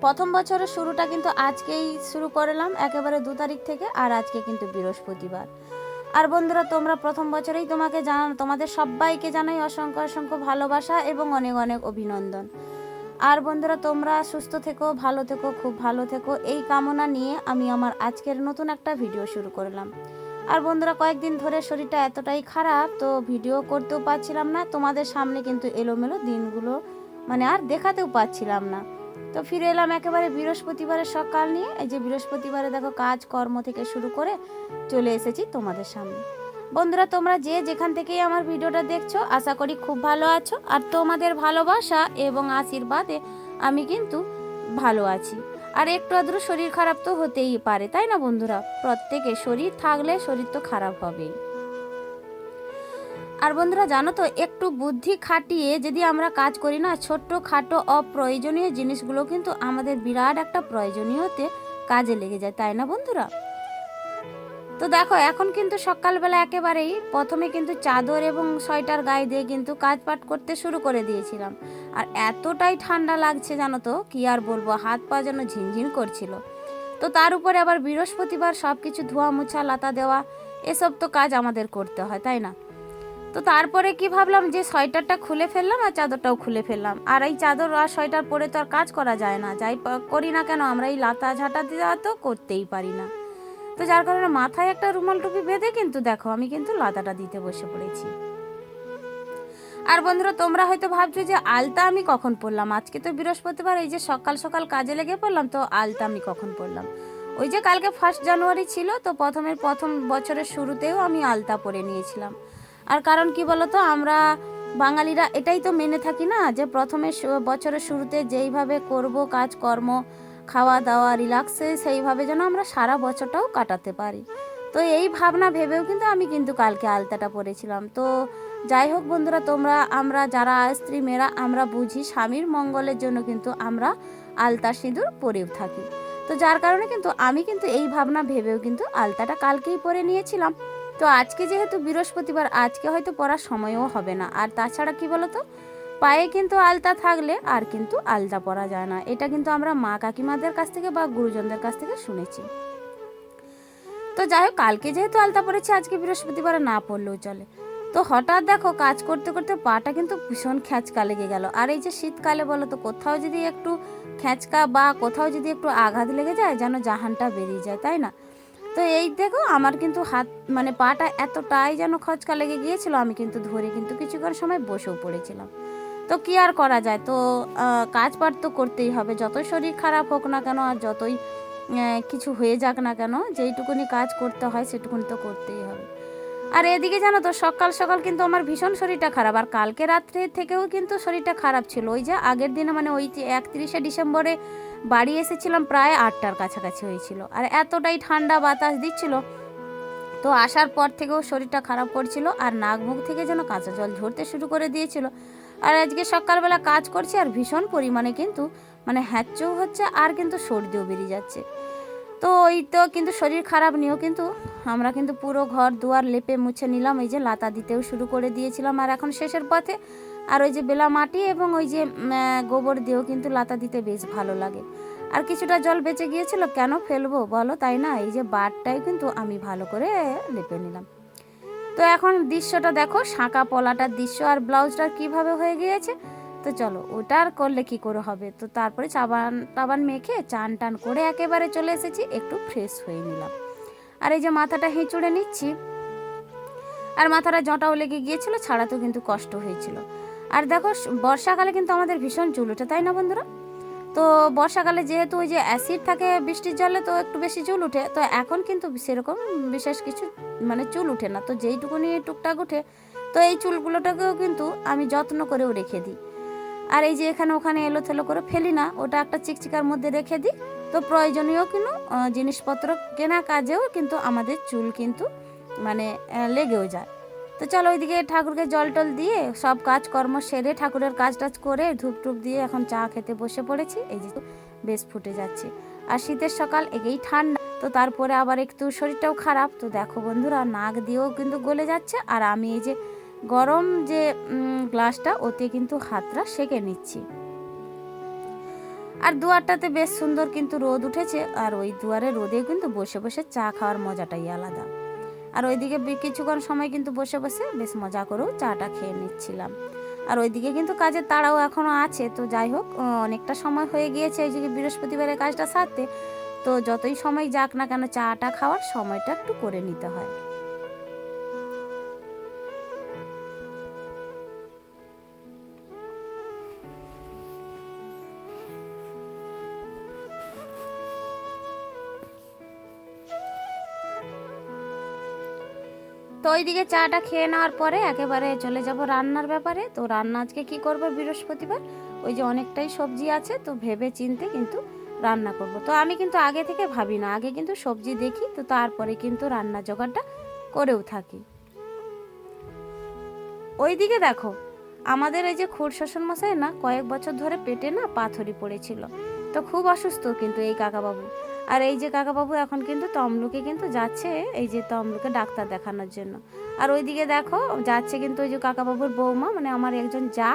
প্রথম বছরের শুরুটা কিন্তু আজকেই শুরু করলাম, একেবারে 2 তারিখ থেকে। আর আজকে কিন্তু বৃহস্পতিবার। আর বন্ধুরা, তোমরা প্রথম বছরেই তোমাদের সবাইকে জানাই অসংখ্য অসংখ্য ভালোবাসা এবং অনেক অনেক অভিনন্দন। আর বন্ধুরা, তোমরা সুস্থ থেকো, ভালো থেকো, খুব ভালো থেকো, এই কামনা নিয়ে আমি আমার আজকের নতুন একটা ভিডিও শুরু করলাম। আর বন্ধুরা, কয়েকদিন ধরে শরীরটা এতটাই খারাপ, তো ভিডিও করতেও পারছিলাম না, তোমাদের সামনে কিন্তু এলোমেলো দিনগুলো আর দেখাতেও পাচ্ছিলাম না। তো ফিরে এলাম একেবারে বৃহস্পতিবারের সকাল নিয়ে। এই যে বৃহস্পতিবারে দেখো কাজ কর্ম থেকে শুরু করে চলে এসেছি তোমাদের সামনে। বন্ধুরা, তোমরা যে যেখান থেকেই আমার ভিডিওটা দেখছো, আশা করি খুব ভালো আছো। আর তোমাদের ভালোবাসা এবং আশীর্বাদে আমি কিন্তু ভালো আছি। আর একটু আধটু শরীর খারাপ তো হতেই পারে, তাই না বন্ধুরা? প্রত্যেকে শরীর থাকলে শরীর তো খারাপ হবেই। আর বন্ধুরা, জানো তো, একটু বুদ্ধি খাটিয়ে যদি আমরা কাজ করি না, ছোট্ট খাটো অপ্রয়োজনীয় জিনিসগুলো কিন্তু আমাদের বিরাট একটা প্রয়োজনীয়তে কাজে লেগে যায়, তাই না বন্ধুরা? তো দেখো, এখন কিন্তু সকালবেলা একেবারেই প্রথমে কিন্তু চাদর এবং সোয়েটার গায়ে দিয়ে কিন্তু কাজ পাট করতে শুরু করে দিয়েছিলাম। আর এতটাই ঠান্ডা লাগছে জানো তো, কি আর বলবো, হাত পা যেন ঝিনঝিন করছিল। তো তার উপরে আবার বৃহস্পতিবার সব কিছু ধোয়া মোছা লাতা দেওয়া, এসব তো কাজ আমাদের করতে হয়, তাই না? তো তারপরে কি ভাবলাম যে সোয়েটারটা খুলে ফেললাম আর চাদরটাও খুলে ফেললাম। আর এই চাদর আর সোয়েটার পরে তো আর কাজ করা যায় না, যাই করি না কেন আমরা এই লাতা ঝাঁটা দেওয়া তো করতেই পারি না। তো যার কারণে মাথায় একটা রুমাল টুপি বেঁধে কিন্তু দেখো আমি কিন্তু লাতাটা দিতে বসে পড়েছি। আর বন্ধুরা, তোমরা হয়তো ভাবছো যে আলতা আমি কখন পরলাম? আজকে তো বৃহস্পতিবার, এই যে সকাল সকাল কাজে লেগে পড়লাম, তো আলতা আমি কখন পরলাম? ওই যে কালকে 1 জানুয়ারি ছিল, তো প্রথম বছরের শুরুতেও আমি আলতা পরে নিয়েছিলাম। আর কারণ কি বলতো, আমরা বাঙালিরা এটাই তো মেনে থাকি না, যে প্রথমে বছরের শুরুতে যেইভাবে করব কাজকর্ম, খাওয়া দাওয়া, রিল্যাক্সে, সেইভাবে যেন আমরা সারা বছরটাও কাটাতে পারি। তো এই ভাবনা ভেবেও কিন্তু আমি কিন্তু কালকে আলতাটা পরেছিলাম। তো যাই হোক বন্ধুরা, আমরা যারা স্ত্রী মেয়েরা আমরা বুঝি স্বামীর মঙ্গলের জন্য কিন্তু আমরা আলতা সিঁদুর পরেও থাকি। তো যার কারণে কিন্তু আমি কিন্তু এই ভাবনা ভেবেও কিন্তু আলতাটা কালকেই পরে নিয়েছিলাম। তো আজকে যেহেতু বৃহস্পতিবার, আজকে হয়তো পরার সময়ও হবে না। আর তাছাড়া কি বলতো, পায়ে কিন্তু আলতা থাকলে আর কিন্তু আলতা পরা যায় না, এটা কিন্তু আমরা মা কাকিমাদের কাছ থেকে বা গুরুজনদের কাছ থেকে শুনেছি। তো যাই হোক, কালকে যেহেতু আলতা পরেছি, আজকে বৃহস্পতিবার না পড়লেও চলে। তো হঠাৎ দেখো কাজ করতে করতে পাটা কিন্তু ভীষণ খ্যাঁচকা লেগে গেল। আর এই যে শীতকালে বলো তো, কোথাও যদি একটু খ্যাঁচকা বা কোথাও যদি একটু আঘাত লেগে যায়, যেন জাহানটা বেরিয়ে যায়, তাই না? তো এই দেখো আমার কিন্তু হাত পাটা এতটাই যেন খচকা লেগে গিয়েছিল, আমি কিন্তু ধরে কিন্তু কিছুক্ষণ সময় বসেও পড়েছিলাম। তো কি আর করা যায়, তো কাজ পাট তো করতেই হবে, যতই শরীর খারাপ হোক না কেন আর যতই কিছু হয়ে যাক না কেন, যেইটুকুনি কাজ করতে হয় সেটুকুনি তো করতেই হবে। আর এদিকে জানো তো, সকাল সকাল কিন্তু আমার ভীষণ শরীরটা খারাপ। আর কালকে রাত্রে থেকেও কিন্তু শরীরটা খারাপ ছিল। ওই যে আগের দিনে ওই যে 31শে ডিসেম্বরে বাড়ি এসেছিলাম, প্রায় 8টার কাছাকাছি হয়েছিল। আর এতটাই ঠান্ডা বাতাস দিচ্ছিল, তো আসার পর থেকেও শরীরটা খারাপ করছিল। আর নাক মুখ থেকে যেন কাঁচা জল ঝরতে শুরু করে দিয়েছিল। আর আজকে সকালবেলা কাজ করছি আর ভীষণ পরিমাণে কিন্তু হ্যাঁচও হচ্ছে, আর কিন্তু সর্দিও বেরিয়ে যাচ্ছে। তো ওই তো কিন্তু শরীর খারাপ নিয়েও কিন্তু আমরা কিন্তু পুরো ঘর দুয়ার লেপে মুছে নিলাম, এই যে লাতা দিতেও শুরু করে দিয়েছিলাম। আর এখন শেষের পথে। আর ওই যে বেলা মাটি এবং ওই যে গোবর দিয়েও কিন্তু লাতা দিতে বেশ ভালো লাগে। আর কিছুটা জল বেঁচে গিয়েছিল, কেন ফেলবো বলো, তাই না? এই যে বারটাই কিন্তু আমি ভালো করে লেপে নিলাম। তো এখন দৃশ্যটা দেখো, শাঁকা পলাটার দৃশ্য, আর ব্লাউজটা কিভাবে হয়ে গিয়েছে। তো চলো, ওটা আর করলে কি করে হবে। তো তারপরে সাবান টাবান মেখে চান টান করে একেবারে চলে এসেছি, একটু ফ্রেশ হয়ে নিলাম। আর এই যে মাথাটা হেঁচুড়ে নিচ্ছি, আর মাথাটা জটাও লেগে গিয়েছিল, ছাড়াতেও কিন্তু কষ্ট হয়েছিল। আর দেখো, বর্ষাকালে কিন্তু আমাদের ভীষণ চুল ওঠে, তাই না বন্ধুরা? তো বর্ষাকালে যেহেতু ওই যে অ্যাসিড থাকে বৃষ্টির জলে, তো একটু বেশি চুল উঠে। তো এখন কিন্তু সেরকম বিশেষ কিছু চুল উঠে না, তো যেইটুকুনি টুকটাক উঠে, তো এই চুলগুলোটাকেও কিন্তু আমি যত্ন করেও রেখে দিই। আর এই যে এখানে ওখানে এলোথেলো করে ফেলি না, ওটা একটা চিকচিকার মধ্যে রেখে দিই। তো প্রয়োজনীয় কিন্তু জিনিসপত্র কেনা কাজেও কিন্তু আমাদের চুল কিন্তু লেগেও যায়। তো চলো, ওইদিকে ঠাকুরকে জল টল দিয়ে সব কাজকর্ম সেরে ঠাকুরের কাজ টাজ করে ধূপ টুপ দিয়ে এখন চা খেতে বসে পড়েছি। এই যে বেশ ফুটে যাচ্ছে। আর শীতের সকাল, এগেই ঠান্ডা, তো তারপরে আবার একটু শরীরটাও খারাপ। তো দেখো বন্ধুরা, নাক দিয়েও কিন্তু গলে যাচ্ছে। আর আমি এই যে গরম যে গ্লাসটা, ওতে কিন্তু হাতটা সেঁকে নিচ্ছি। আর দুয়ারটাতে বেশ সুন্দর কিন্তু রোদ উঠেছে, আর ওই দুয়ারে রোদে কিন্তু বসে বসে চা খাওয়ার মজাটাই আলাদা। আর ওইদিকে কিছুক্ষণ সময় কিন্তু বসে বসে বেশ মজা করেও চাটা খেয়ে নিচ্ছিলাম। আর ওইদিকে কিন্তু কাজের তাড়াও এখনও আছে। তো যাই হোক, অনেকটা সময় হয়ে গিয়েছে এই যে বৃহস্পতিবারের কাজটা সারতে। তো যতই সময় যাক না কেন, চাটা খাওয়ার সময়টা একটু করে নিতে হয়। তো ওইদিকে চাটা খেয়ে নেওয়ার পরে একেবারে চলে যাব রান্নার ব্যাপারে। তো রান্না আজকে কি করব, বৃহস্পতিবার ওই যে অনেকটাই সবজি আছে, তো ভেবে চিনতে কিন্তু রান্না করব। তো আমি কিন্তু আগে থেকে ভাবি না, আগে কিন্তু সবজি দেখি, তো তারপরে কিন্তু রান্না জোগাড়টা করেও থাকি। ওইদিকে দেখো, আমাদের এই যে খুড় শ্বশুর মশাই না কয়েক বছর ধরে পেটে না পাথরি পড়েছিল, তো খুব অসুস্থ কিন্তু এই কাকাবাবু। আর এই যে কাকাবাবু এখন কিন্তু তমলুকে কিন্তু যাচ্ছে, এই যে তমলুকে ডাক্তার দেখানোর জন্য। আর ওইদিকে দেখো যাচ্ছে কিন্তু ওই যে কাকাবাবুর বৌমা, মানে আমার একজন যা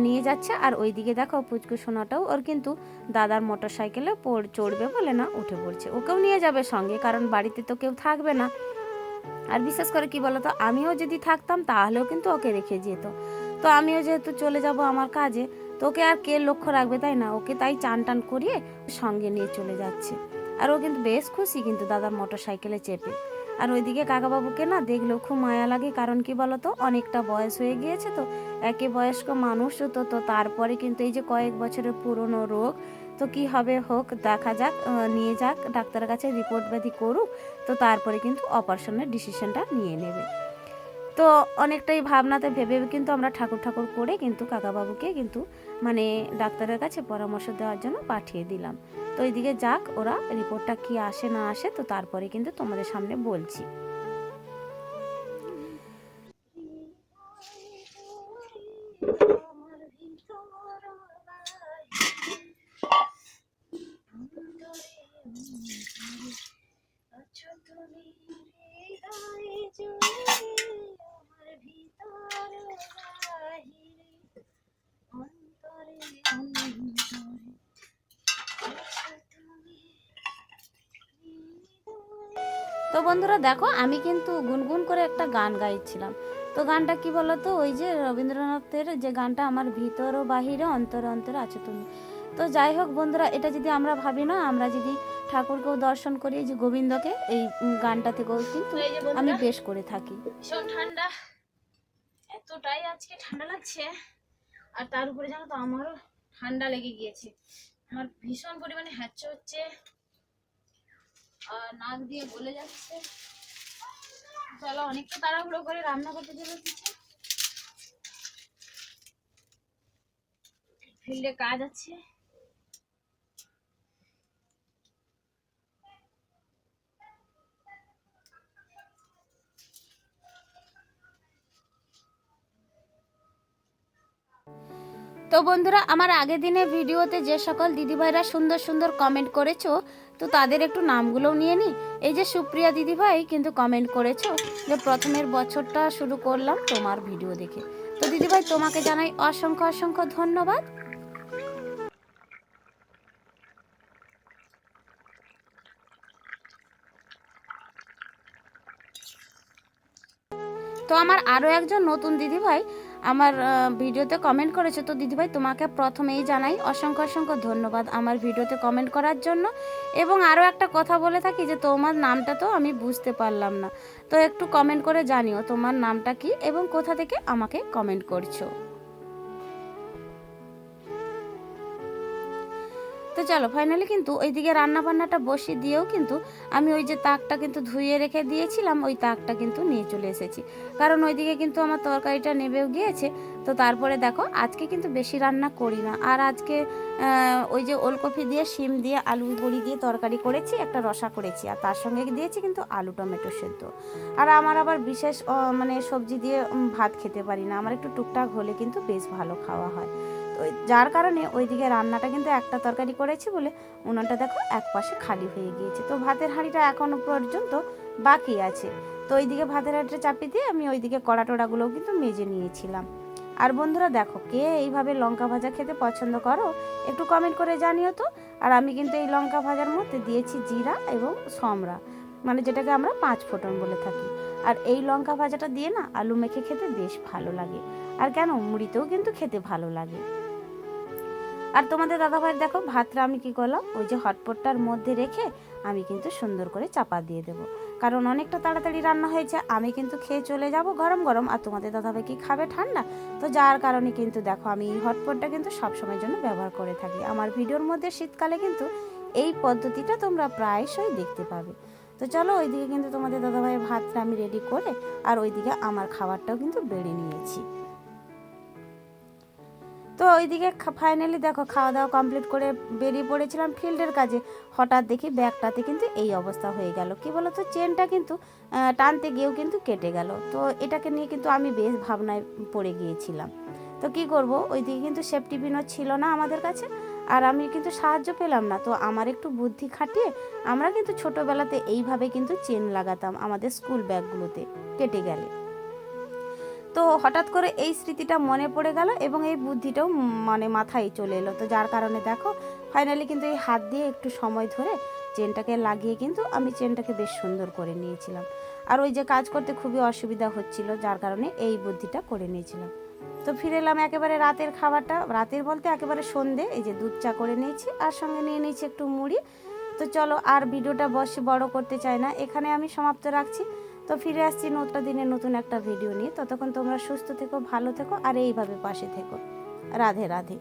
নিয়ে যাচ্ছে। আর ওইদিকে দেখো পুচকু সোনাটাও ওর কিন্তু দাদার মোটর সাইকেলে চড়বে বলে না উঠে পড়ছে, ওকেও নিয়ে যাবে সঙ্গে, কারণ বাড়িতে তো কেউ থাকবে না। আর বিশেষ করে কি বলতো, আমিও যদি থাকতাম তাহলেও কিন্তু ওকে রেখে যেত। তো আমিও যেহেতু চলে যাব আমার কাজে, তো ওকে আর কে লক্ষ্য রাখবে, তাই না? ওকে তাই চান টান করিয়ে সঙ্গে নিয়ে চলে যাচ্ছে। আর ও কিন্তু বেশ খুশি কিন্তু দাদার মোটর সাইকেলে চেপে। আর ওইদিকে কাকাবাবুকে না দেখলেও খুব মায়া লাগে, কারণ কি বলতো, অনেকটা বয়স হয়ে গিয়েছে, তো একে বয়স্ক মানুষ, তো তারপরে কিন্তু এই যে কয়েক বছরের পুরনো রোগ, তো কি হবে হোক, দেখা যাক, নিয়ে যাক ডাক্তারের কাছে, রিপোর্ট ব্যাধি করুক, তো তারপরে কিন্তু অপারেশনের ডিসিশনটা নিয়ে নেবে। তো অনেকটাই ভাবনাতে ভেবে কিন্তু আমরা ঠাকুর ঠাকুর করে কিন্তু কাকাবাবুকে কিন্তু মানে ডাক্তারের কাছে পরামর্শ দেওয়ার জন্য পাঠিয়ে দিলাম। তো এইদিকে যাক, ওরা রিপোর্টটা কি আসে না আসে, তো তারপরে কিন্তু তোমাদের সামনে বলছি। তো বন্ধুরা দেখো, আমি কিন্তু গুনগুন করে একটা গান গাইছিলাম। তো গানটা কি বলতো, ওই যে রবীন্দ্রনাথের যে গানটা, আমার ভিতর ও বাহিরে অন্তরে অন্তরে আছো তুমি। তো যাই হোক বন্ধুরা, এটা যদি আমরা ভাবি না, আমরা যদি ঠাকুরকেও দর্শন করি, এই যে গোবিন্দকে, এই গানটা থেকেও কিন্তু আমি বেশ করে থাকি। ভীষণ ঠান্ডা, এতটাই আজকে ঠান্ডা লাগছে। আর তার উপরে জানো তো আমারও ঠান্ডা লেগে গিয়েছে, আমার ভীষণ পরিমাণে হ্যাঁচো হচ্ছে আর নাক দিয়ে গলে যাচ্ছে। চলো অনেকটা তাড়াহুড়ো করে রান্না করতে চলে এসেছি, ফিল্ডে কাজ আছে। তো বন্ধুরা, আমার আগের দিনের ভিডিওতে যে সকল দিদিভাইরা সুন্দর সুন্দর কমেন্ট করেছো, তো তাদের একটু নামগুলোও নিয়ে নিই। এই যে সুপ্রিয়া দিদিভাই কিন্তু কমেন্ট করেছো যে প্রথমের বছরটা শুরু করলাম তোমার ভিডিও দেখে। তো দিদিভাই তোমাকে জানাই অসংখ্য অসংখ্য ধন্যবাদ। তো আমার আরও একজন নতুন দিদিভাই আমার ভিডিওতে কমেন্ট করেছে। তো দিদিভাই তোমাকে প্রথমেই জানাই অসংখ্য অসংখ্য ধন্যবাদ আমার ভিডিওতে কমেন্ট করার জন্য। এবং আরও একটা কথা বলে থাকি যে তোমার নামটা তো আমি বুঝতে পারলাম না, তো একটু কমেন্ট করে জানিও তোমার নামটা কি এবং কোথা থেকে আমাকে কমেন্ট করছো। তো চলো ফাইনালি কিন্তু ওইদিকে রান্না বান্নাটা বসিয়ে দিয়েও কিন্তু আমি ওই যে তাকটা কিন্তু ধুয়ে রেখে দিয়েছিলাম, ওই তাকটা কিন্তু নিয়ে চলে এসেছি, কারণ ওইদিকে কিন্তু আমার তরকারিটা নেবেও গিয়েছে। তো তারপরে দেখো আজকে কিন্তু বেশি রান্না করি না, আর আজকে ওই যে ওলকপি দিয়ে শিম দিয়ে আলু বড়ি দিয়ে তরকারি করেছি, একটা রসা করেছি, আর তার সঙ্গে দিয়েছি কিন্তু আলু টমেটো সেদ্ধ। আর আমার আবার বিশেষ মানে সবজি দিয়ে ভাত খেতে পারি না, আমার একটু টুকটাক হলে কিন্তু বেশ ভালো খাওয়া হয়। তো যার কারণে ওইদিকে রান্নাটা কিন্তু একটা তরকারি করেছি বলে উনুনটা দেখো এক পাশে খালি হয়ে গিয়েছে। তো ভাতের হাঁড়িটা এখনও পর্যন্ত বাকি আছে। তো ওইদিকে ভাতের হাঁড়িটা চাপিয়ে দিয়ে আমি ওইদিকে কড়া টোড়াগুলোও কিন্তু মেজে নিয়েছিলাম। আর বন্ধুরা দেখো, কে এইভাবে লঙ্কা ভাজা খেতে পছন্দ করো একটু কমেন্ট করে জানিও তো। আর আমি কিন্তু এই লঙ্কা ভাজার মধ্যে দিয়েছি জিরা এবং সমরা, মানে যেটাকে আমরা 5 ফোড়ন বলে থাকি। আর এই লঙ্কা ভাজাটা দিয়ে না আলু মেখে খেতে বেশ ভালো লাগে, আর কেন মুড়িতেও কিন্তু খেতে ভালো লাগে। আর তোমাদের দাদাভাইয়ের দেখো ভাতটা আমি কি করলাম, ওই যে হটপটটার মধ্যে রেখে আমি কিন্তু সুন্দর করে চাপা দিয়ে দেবো, কারণ অনেকটা তাড়াতাড়ি রান্না হয়েছে, আমি কিন্তু খেয়ে চলে যাব গরম গরম, আর তোমাদের দাদাভাই কি খাবে ঠান্ডা। তো যার কারণে কিন্তু দেখো আমি এই হটপটটা কিন্তু সবসময়ের জন্য ব্যবহার করে থাকি। আমার ভিডিওর মধ্যে শীতকালে কিন্তু এই পদ্ধতিটা তোমরা প্রায়শই দেখতে পাবে। তো চলো, ওইদিকে কিন্তু তোমাদের দাদাভাইয়ের ভাতটা আমি রেডি করে আর ওইদিকে আমার খাবারটাও কিন্তু বেড়ে নিয়েছি। তো ওইদিকে ফাইনালি দেখো খাওয়া দাওয়া কমপ্লিট করে বেরিয়ে পড়েছিলাম ফিল্ডের কাজে। হঠাৎ দেখি ব্যাগটাতে কিন্তু এই অবস্থা হয়ে গেল, কি বলো তো, চেনটা কিন্তু টানতে গিয়েও কিন্তু কেটে গেল। তো এটাকে নিয়ে কিন্তু আমি বেশ ভাবনায় পড়ে গিয়েছিলাম। তো কি করব, ওইদিকে কিন্তু সেফটি পিনও ছিল না আমাদের কাছে, আর আমি কিন্তু সাহায্য পেলাম না। তো আমার একটু বুদ্ধি খাটিয়ে আমরা কিন্তু ছোটোবেলাতে এইভাবে কিন্তু চেন লাগাতাম আমাদের স্কুল ব্যাগগুলোতে কেটে গেলে। তো হঠাৎ করে এই স্মৃতিটা মনে পড়ে গেল এবং এই বুদ্ধিটাও মানে মাথায় চলে এলো। তো যার কারণে দেখো ফাইনালি কিন্তু এই হাত দিয়ে একটু সময় ধরে চেনটাকে লাগিয়ে কিন্তু আমি চেনটাকে বেশ সুন্দর করে নিয়েছিলাম। আর ওই যে কাজ করতে খুবই অসুবিধা হচ্ছিল, যার কারণে এই বুদ্ধিটা করে নিয়েছিলাম। তো ফিরে এলাম একেবারে রাতের খাবারটা, রাতের বলতে একেবারে সন্ধে, এই যে দুধ চা করে নিয়েছি আর সঙ্গে নিয়ে নিয়েছি একটু মুড়ি। তো চলো, আর ভিডিওটা বসে বড় করতে চাই না, এখানে আমি সমাপ্ত রাখছি। তো ফিরে আসছি নতুন দিনে নতুন একটা ভিডিও নিয়ে। ততক্ষণ তোমরা সুস্থ থেকো, ভালো থেকো আর এইভাবে পাশে থেকো। রাধে রাধে।